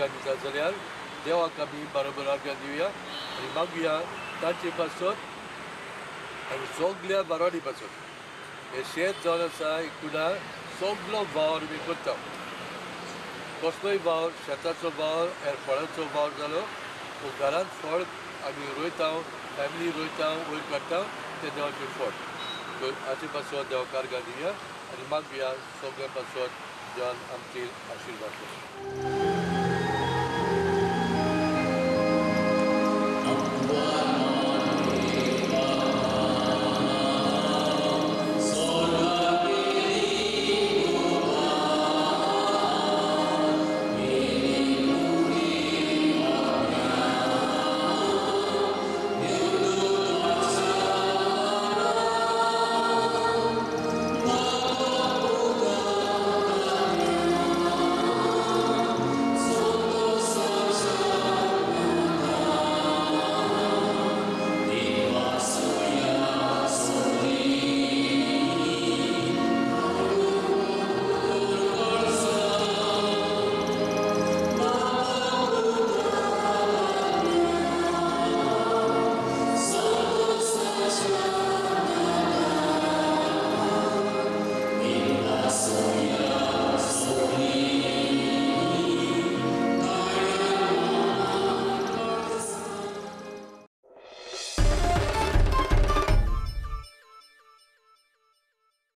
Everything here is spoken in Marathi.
ऑर्गनायझर जाल्यार देवाक आमी बरोबर आर्गां दिवया आनी मागुया तांचे पासून आनी सगल्या बाराणी पासून हे शेत जावन आसा एकूण सगलो वावर आमी करता कसलोय वावर शेताचो वावर फळाचो वावर जालो तो घरांत फळ आमी रोयता फॅमिली रोयता वयर काडटा ते देवाचें फळ हाचे पासून देवाक आर्गां दिवया आनी मागुया सगळ्या पासून देवान आमचेर आशिर्वाद